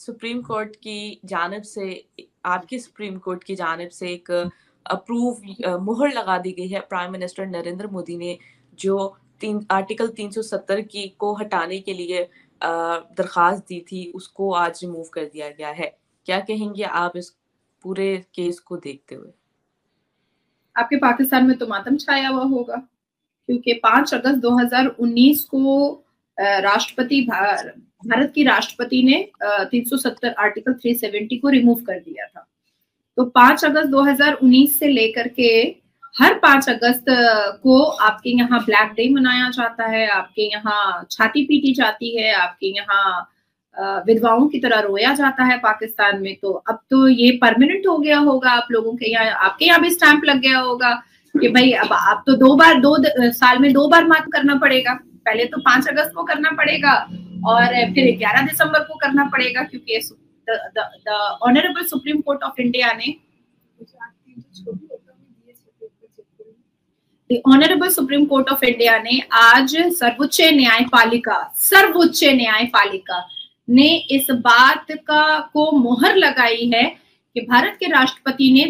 Supreme court की जानिब से आपकी सुप्रीम कोर्ट की जानिब से एक मुहर लगा दी गई है प्राइम मिनिस्टर नरेंद्र मोदी ने, जो आर्टिकल 370 की को हटाने के लिए दरखास्त दी थी, उसको आज रिमूव कर दिया गया है। क्या कहेंगे आप इस पूरे केस को देखते हुए? आपके पाकिस्तान में तो मातम छाया हुआ होगा, क्योंकि 5 अगस्त 2019 को भारत की राष्ट्रपति ने 370 आर्टिकल 370 को रिमूव कर दिया था। तो 5 अगस्त 2019 से लेकर के हर 5 अगस्त को आपके यहाँ ब्लैक डे मनाया जाता है, आपके यहाँ छाती पीटी जाती है, आपके यहाँ विधवाओं की तरह रोया जाता है पाकिस्तान में। तो अब तो ये परमानेंट हो गया होगा आप लोगों के यहाँ, आपके यहाँ भी स्टैंप लग गया होगा कि भाई अब आप तो 2 साल में 2 बार मार्क करना पड़ेगा। पहले तो 5 अगस्त को करना पड़ेगा और फिर 11 दिसंबर को करना पड़ेगा, क्योंकि the honourable Supreme Court of India ने honourable Supreme Court of India ने आज सर्वोच्च न्यायपालिका ने इस बात को मोहर लगाई है कि भारत के राष्ट्रपति ने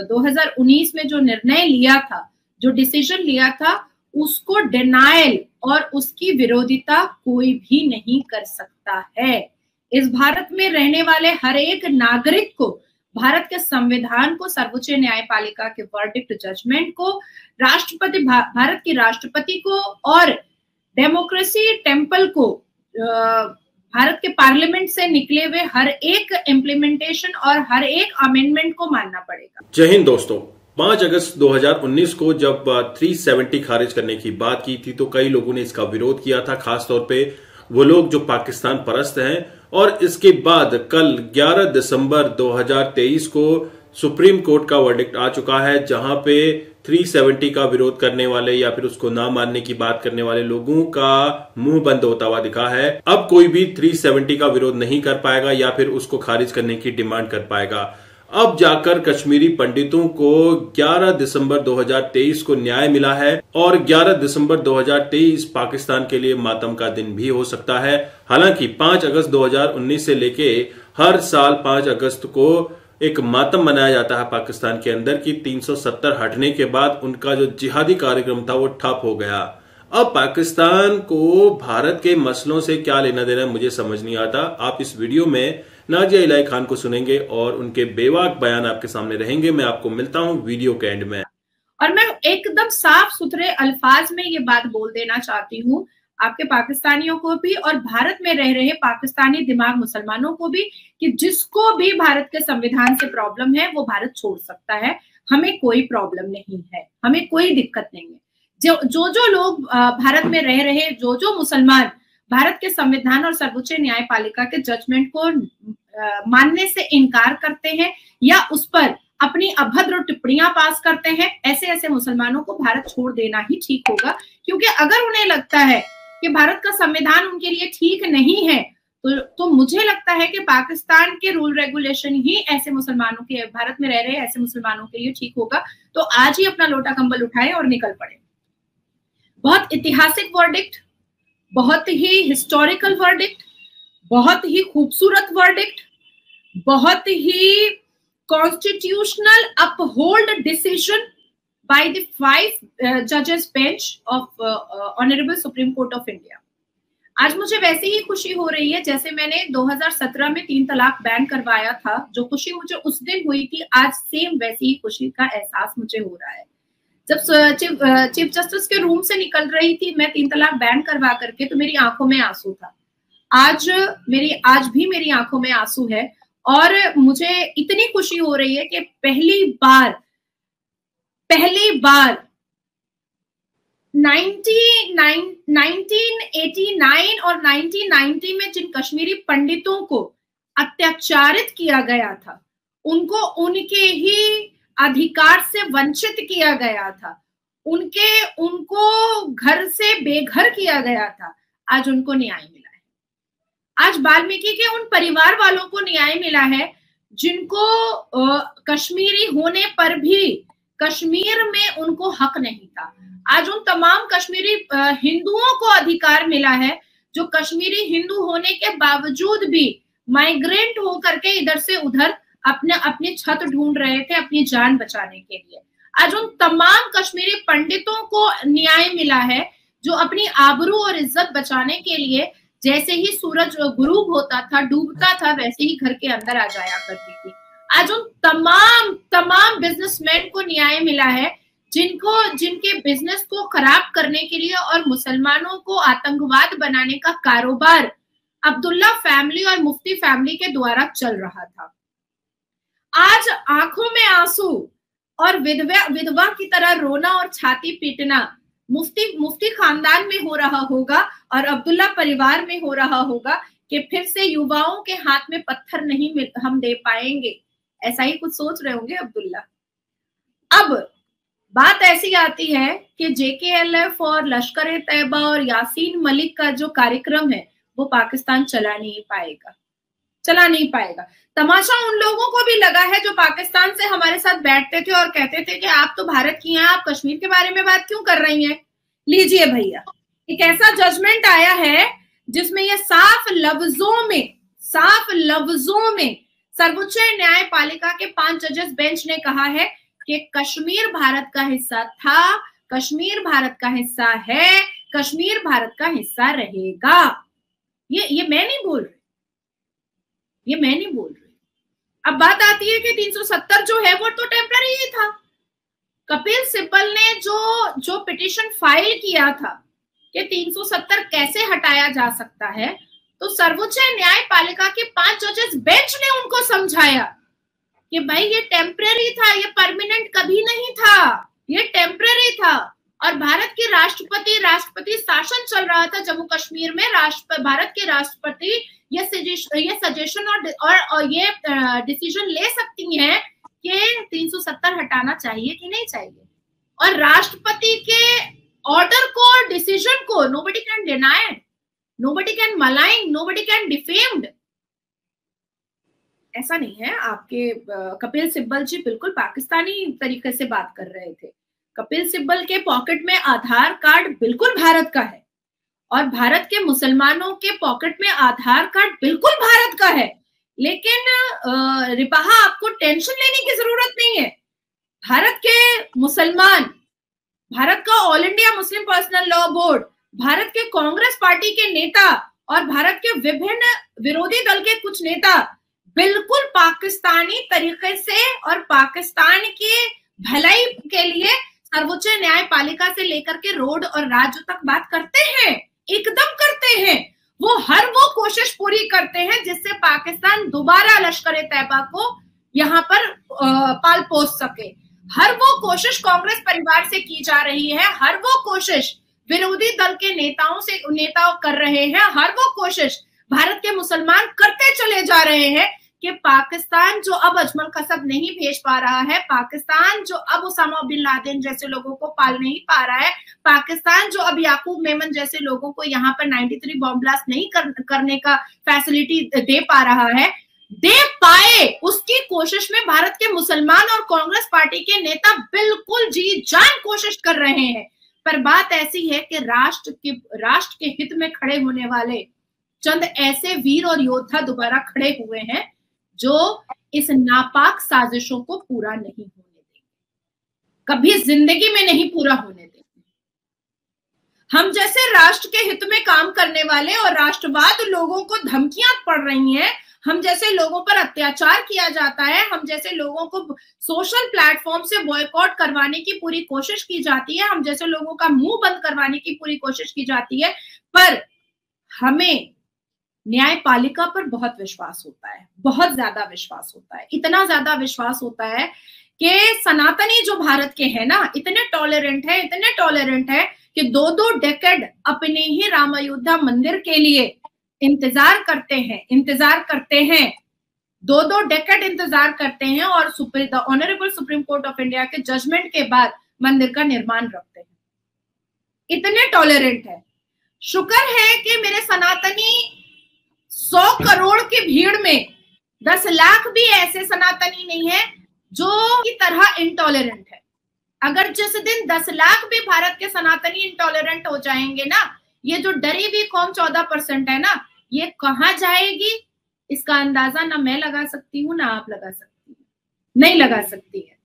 2019 में जो निर्णय लिया था, जो डिसीजन लिया था, उसको डिनायल और उसकी विरोधिता कोई भी नहीं कर सकता है। इस भारत में रहने वाले हर एक नागरिक को, भारत के संविधान को, सर्वोच्च न्यायपालिका के वर्डिक्ट जजमेंट को, भारत की राष्ट्रपति को और डेमोक्रेसी टेम्पल को, भारत के पार्लियामेंट से निकले हुए हर एक इम्प्लीमेंटेशन और हर एक अमेंडमेंट को मानना पड़ेगा। जय हिंद दोस्तों। 5 अगस्त 2019 को जब 370 खारिज करने की बात की थी तो कई लोगों ने इसका विरोध किया था, खासतौर पे वो लोग जो पाकिस्तान परस्त हैं। और इसके बाद कल 11 दिसंबर 2023 को सुप्रीम कोर्ट का वर्डिक्ट आ चुका है, जहां पे 370 का विरोध करने वाले या फिर उसको ना मानने की बात करने वाले लोगों का मुंह बंद होता हुआ दिखा है। अब कोई भी 370 का विरोध नहीं कर पाएगा या फिर उसको खारिज करने की डिमांड कर पाएगा। अब जाकर कश्मीरी पंडितों को 11 दिसंबर 2023 को न्याय मिला है और 11 दिसंबर 2023 पाकिस्तान के लिए मातम का दिन भी हो सकता है। हालांकि 5 अगस्त 2019 से लेके हर साल 5 अगस्त को एक मातम मनाया जाता है पाकिस्तान के अंदर कि 370 हटने के बाद उनका जो जिहादी कार्यक्रम था वो ठप हो गया। अब पाकिस्तान को भारत के मसलों से क्या लेना देना मुझे समझ नहीं आता। आप इस वीडियो में नाजिया इलाही खान को सुनेंगे और उनके बेबाक बयान आपके सामने रहेंगे। मैं आपको मिलता हूं वीडियो के एंड में। और मैं एकदम साफ सुथरे अल्फाज में ये बात बोल देना चाहती हूँ आपके पाकिस्तानियों को भी और भारत में रह रहे पाकिस्तानी दिमाग मुसलमानों को भी, कि जिसको भी भारत के संविधान से प्रॉब्लम है वो भारत छोड़ सकता है। हमें कोई प्रॉब्लम नहीं है, हमें कोई दिक्कत नहीं है। जो लोग भारत में रह रहे, जो मुसलमान भारत के संविधान और सर्वोच्च न्यायपालिका के जजमेंट को मानने से इनकार करते हैं या उस पर अपनी अभद्र टिप्पणियां पास करते हैं, ऐसे मुसलमानों को भारत छोड़ देना ही ठीक होगा। क्योंकि अगर उन्हें लगता है कि भारत का संविधान उनके लिए ठीक नहीं है तो मुझे लगता है कि पाकिस्तान के रूल रेगुलेशन ही ऐसे मुसलमानों के, भारत में रह रहे ऐसे मुसलमानों के लिए ठीक होगा। तो आज ही अपना लोटा कंबल उठाएं और निकल पड़े। बहुत ऐतिहासिक वर्डिक्ट, बहुत ही हिस्टोरिकल वर्डिक्ट, बहुत ही खूबसूरत वर्डिक्ट, बहुत ही constitutional uphold decision by the 5 judges bench of Honorable Supreme Court of India। आज मुझे वैसे ही खुशी हो रही है जैसे मैंने 2017 में 3 तलाक बैन करवाया था। जो खुशी मुझे उस दिन हुई थी, आज सेम वैसी ही खुशी का एहसास मुझे हो रहा है। जब चीफ जस्टिस के रूम से निकल रही थी मैं 3 तलाक बैन करवा करके, तो मेरी आंखों में आंसू था। आज भी मेरी आंखों में आंसू है और मुझे इतनी खुशी हो रही है कि पहली बार 1989 और 1990 में जिन कश्मीरी पंडितों को अत्याचारित किया गया था, उनको उनके ही अधिकार से वंचित किया गया था, उनको घर से बेघर किया गया था, आज उनको न्याय मिला है। आज वाल्मीकि के उन परिवार वालों को न्याय मिला है जिनको कश्मीरी होने पर भी कश्मीर में उनको हक नहीं था। आज उन तमाम कश्मीरी हिंदुओं को अधिकार मिला है जो कश्मीरी हिंदू होने के बावजूद भी माइग्रेंट हो करके इधर से उधर अपनी छत ढूंढ रहे थे अपनी जान बचाने के लिए। आज उन तमाम कश्मीरी पंडितों को न्याय मिला है जो अपनी आबरू और इज्जत बचाने के लिए जैसे ही सूरज गुरूब होता था, डूबता था, वैसे ही घर के अंदर आ जाया करती थी। आज उन तमाम बिजनेसमैन को न्याय मिला है जिनके बिजनेस को खराब करने के लिए और मुसलमानों को आतंकवाद बनाने का कारोबार अब्दुल्ला फैमिली और मुफ्ती फैमिली के द्वारा चल रहा था। आज आंखों में आंसू और विधवा की तरह रोना और छाती पीटना मुफ्ती खानदान में हो रहा होगा और अब्दुल्ला परिवार में हो रहा होगा कि फिर से युवाओं के हाथ में पत्थर नहीं हम दे पाएंगे, ऐसा ही कुछ सोच रहे होंगे अब्दुल्ला। अब बात ऐसी आती है कि JKLF और लश्कर तैयबा और यासीन मलिक का जो कार्यक्रम है वो पाकिस्तान चला नहीं पाएगा। तमाशा उन लोगों को भी लगा है जो पाकिस्तान से हमारे साथ बैठते थे और कहते थे कि आप तो भारत की हैं, आप कश्मीर के बारे में बात क्यों कर रही हैं। लीजिए भैया, एक ऐसा जजमेंट आया है जिसमें यह साफ लफ्जों में सर्वोच्च न्यायपालिका के 5 जजेस बेंच ने कहा है कि कश्मीर भारत का हिस्सा था, कश्मीर भारत का हिस्सा है, कश्मीर भारत का हिस्सा रहेगा। ये मैं नहीं बोल रही। अब बात आती है कि 370 जो है वो तो टेम्पररी ही था। कपिल सिब्बल ने जो पिटीशन फाइल किया था कि 370 कैसे हटाया जा सकता है, तो सर्वोच्च न्यायपालिका के 5 जजेस बेंच ने उनको समझाया कि भाई ये टेम्पररी था, ये परमानेंट कभी नहीं था, ये टेम्पररी था। और भारत के राष्ट्रपति शासन चल रहा था जम्मू कश्मीर में। भारत के राष्ट्रपति ये सजेशन और ये डिसीजन ले सकती हैं कि 370 हटाना चाहिए कि नहीं चाहिए। और राष्ट्रपति के ऑर्डर को, डिसीजन को nobody can deny, nobody can malign, nobody can defamed. ऐसा नहीं है। आपके कपिल सिब्बल जी बिल्कुल पाकिस्तानी तरीके से बात कर रहे थे। कपिल सिब्बल के पॉकेट में आधार कार्ड बिल्कुल भारत का है और भारत के मुसलमानों के पॉकेट में आधार कार्ड बिल्कुल भारत का है। लेकिन रिपाहा, आपको टेंशन लेने की जरूरत नहीं है। भारत के मुसलमान, भारत का all India Muslim personal law board, Bharat के कांग्रेस पार्टी के नेता और भारत के विभिन्न विरोधी दल के कुछ नेता बिल्कुल पाकिस्तानी तरीके से और पाकिस्तान की भलाई के लिए सर्वोच्च न्यायपालिका से लेकर के रोड और राज्य तक बात करते हैं, एकदम करते हैं। वो हर वो कोशिश पूरी करते हैं जिससे पाकिस्तान दोबारा लश्कर तैयबा को यहाँ पर पाल पोस सके। हर वो कोशिश कांग्रेस परिवार से की जा रही है, हर वो कोशिश विरोधी दल के नेताओं कर रहे हैं, हर वो कोशिश भारत के मुसलमान करते चले जा रहे हैं कि पाकिस्तान जो अब अजमल कसब नहीं भेज पा रहा है, पाकिस्तान जो अब उसामा बिन लादेन जैसे लोगों को पाल नहीं पा रहा है, पाकिस्तान जो अब याकूब मेमन जैसे लोगों को यहाँ पर 93 बॉम्ब ब्लास्ट नहीं करने का फैसिलिटी दे पा रहा है, दे पाए, उसकी कोशिश में भारत के मुसलमान और कांग्रेस पार्टी के नेता बिल्कुल जी जान कोशिश कर रहे हैं। पर बात ऐसी है कि राष्ट्र के हित में खड़े होने वाले चंद ऐसे वीर और योद्धा दोबारा खड़े हुए हैं जो इस नापाक साजिशों को पूरा नहीं होने देंगे, कभी जिंदगी में नहीं पूरा होने देंगे। हम जैसे राष्ट्र के हित में काम करने वाले और राष्ट्रवाद लोगों को धमकियां पड़ रही हैं, हम जैसे लोगों पर अत्याचार किया जाता है, हम जैसे लोगों को सोशल प्लेटफॉर्म से बॉयकॉट करवाने की पूरी कोशिश की जाती है, हम जैसे लोगों का मुंह बंद करवाने की पूरी कोशिश की जाती है, पर हमें न्यायपालिका पर बहुत विश्वास होता है, बहुत ज्यादा विश्वास होता है। इतना ज्यादा विश्वास होता है कि सनातनी जो भारत के हैं ना, इतने टॉलरेंट है कि 2-2 डेकेड अपने ही राम अयोध्या मंदिर के लिए इंतजार करते हैं 2-2 डेकेड इंतजार करते हैं और the honourable Supreme Court of India के जजमेंट के बाद मंदिर का निर्माण रखते हैं। इतने टॉलरेंट है। शुक्र है कि मेरे सनातनी 100 करोड़ की भीड़ में 10 लाख भी ऐसे सनातनी नहीं है जो की तरह इंटॉलरेंट है। अगर जिस दिन 10 लाख भी भारत के सनातनी इंटॉलरेंट हो जाएंगे ना, ये जो डरी हुई कौम 14% है ना, ये कहाँ जाएगी? इसका अंदाजा ना मैं लगा सकती हूँ ना आप लगा सकती हैं, नहीं लगा सकती है।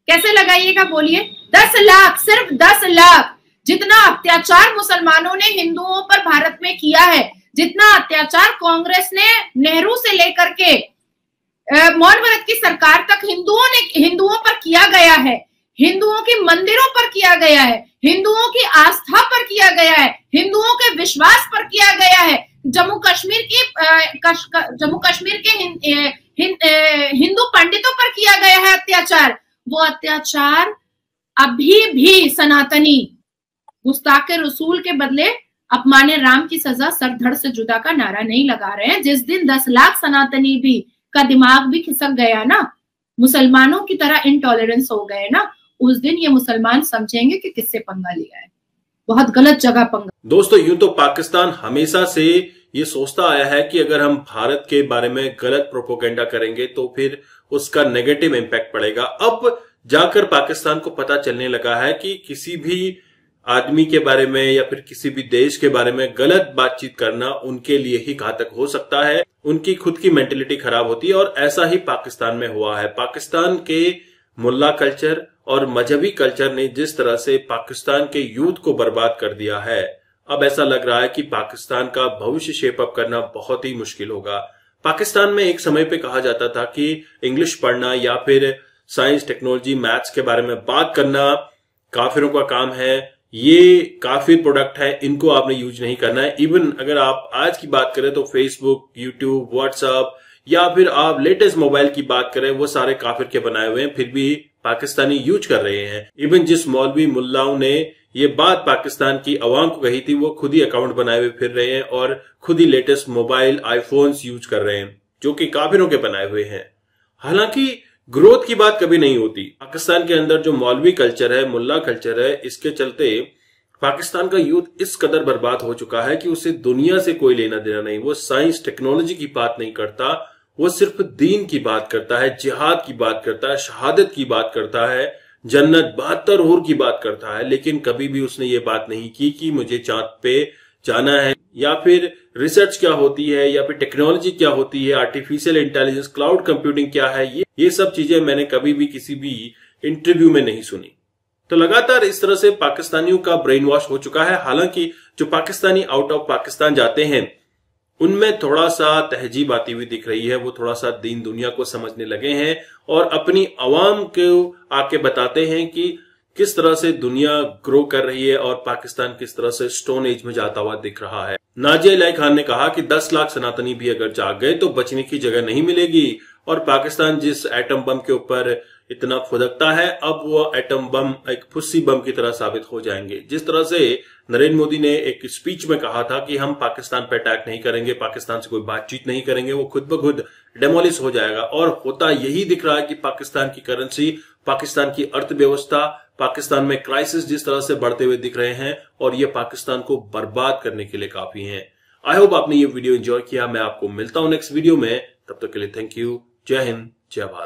कैसे लगाइएगा बोलिए? 10 लाख, सिर्फ 10 लाख जितना अत्याचार मुसलमानों ने हिंदुओं पर भारत में किया है, जितना अत्याचार कांग्रेस ने नेहरू से लेकर के मौर्य भारत की सरकार तक हिंदुओं पर किया गया है, हिंदुओं की मंदिरों पर किया गया है, हिंदुओं की आस्था पर किया गया है, हिंदुओं के विश्वास पर किया गया है, जम्मू कश्मीर के हिंदू पंडितों पर किया गया है अत्याचार, वो अत्याचार अभी भी सनातनी गुस्ताखे रसूल के बदले अपमाने राम की सजा सर धड़ से जुदा का नारा नहीं लगा रहे हैं। जिस दिन 10 लाख सनातनी भी का दिमाग भी खिसक गया ना, मुसलमानों की तरह इनटॉलरेंस हो गए ना, उस दिन ये मुसलमान समझेंगे कि किससे पंगा लिया है, बहुत गलत जगह पंगा। दोस्तों, यूं तो पाकिस्तान हमेशा से ये सोचता आया है कि अगर हम भारत के बारे में गलत प्रोपोगेंडा करेंगे तो फिर उसका नेगेटिव इम्पैक्ट पड़ेगा। अब जाकर पाकिस्तान को पता चलने लगा है कि किसी भी आदमी के बारे में या फिर किसी भी देश के बारे में गलत बातचीत करना उनके लिए ही घातक हो सकता है, उनकी खुद की मेंटेलिटी खराब होती है। और ऐसा ही पाकिस्तान में हुआ है। पाकिस्तान के मुल्ला कल्चर और मजहबी कल्चर ने जिस तरह से पाकिस्तान के यूथ को बर्बाद कर दिया है, अब ऐसा लग रहा है कि पाकिस्तान का भविष्य शेप अप करना बहुत ही मुश्किल होगा। पाकिस्तान में एक समय पे कहा जाता था कि इंग्लिश पढ़ना या फिर साइंस, टेक्नोलॉजी, मैथ्स के बारे में बात करना काफिरों का काम है, ये काफिर प्रोडक्ट है, इनको आपने यूज नहीं करना है। इवन अगर आप आज की बात करें तो फेसबुक, यूट्यूब, व्हाट्सएप या फिर आप लेटेस्ट मोबाइल की बात करें, वो सारे काफिर के बनाए हुए हैं, फिर भी पाकिस्तानी यूज कर रहे हैं। इवन जिस मौलवी मुल्लाओं ने ये बात पाकिस्तान की अवाम को कही थी, वो खुद ही अकाउंट बनाए हुए फिर रहे हैं और खुद ही लेटेस्ट मोबाइल, आईफोन्स यूज कर रहे हैं, जो कि काफिरों के बनाए हुए हैं। हालांकि ग्रोथ की बात कभी नहीं होती। पाकिस्तान के अंदर जो मौलवी कल्चर है, मुल्ला कल्चर है, इसके चलते पाकिस्तान का यूथ इस कदर बर्बाद हो चुका है कि उसे दुनिया से कोई लेना देना नहीं। वो साइंस, टेक्नोलॉजी की बात नहीं करता, वो सिर्फ दीन की बात करता है, जिहाद की बात करता है, शहादत की बात करता है, जन्नत 72 हूर की बात करता है। लेकिन कभी भी उसने ये बात नहीं की कि मुझे चांद पे जाना है, या फिर रिसर्च क्या होती है, या फिर टेक्नोलॉजी क्या होती है, आर्टिफिशियल इंटेलिजेंस, क्लाउड कंप्यूटिंग क्या है। ये सब चीजें मैंने कभी भी किसी भी इंटरव्यू में नहीं सुनी। तो लगातार इस तरह से पाकिस्तानियों का ब्रेन वॉश हो चुका है। हालांकि जो पाकिस्तानी आउट ऑफ पाकिस्तान जाते हैं, उनमें थोड़ा सा तहजीब आती हुई दिख रही है। वो थोड़ा सा दीन दुनिया को समझने लगे हैं और अपनी अवाम को आके बताते हैं कि किस तरह से दुनिया ग्रो कर रही है और पाकिस्तान किस तरह से स्टोन एज में जाता हुआ दिख रहा है। नाजिया इलाही खान ने कहा कि 10 लाख सनातनी भी अगर जाग गए तो बचने की जगह नहीं मिलेगी, और पाकिस्तान जिस एटम बम के ऊपर इतना फुदकता है, अब वो एटम बम एक फुस्सी बम की तरह साबित हो जाएंगे। जिस तरह से नरेंद्र मोदी ने एक स्पीच में कहा था कि हम पाकिस्तान पर अटैक नहीं करेंगे, पाकिस्तान से कोई बातचीत नहीं करेंगे, वो खुद ब खुद डेमोलिश हो जाएगा। और होता यही दिख रहा है कि पाकिस्तान की करेंसी, पाकिस्तान की अर्थव्यवस्था, पाकिस्तान में क्राइसिस जिस तरह से बढ़ते हुए दिख रहे हैं, और ये पाकिस्तान को बर्बाद करने के लिए काफी हैं। आई होप आपने ये वीडियो एंजॉय किया। मैं आपको मिलता हूं नेक्स्ट वीडियो में, तब तक के लिए थैंक यू। जय हिंद, जय भारत।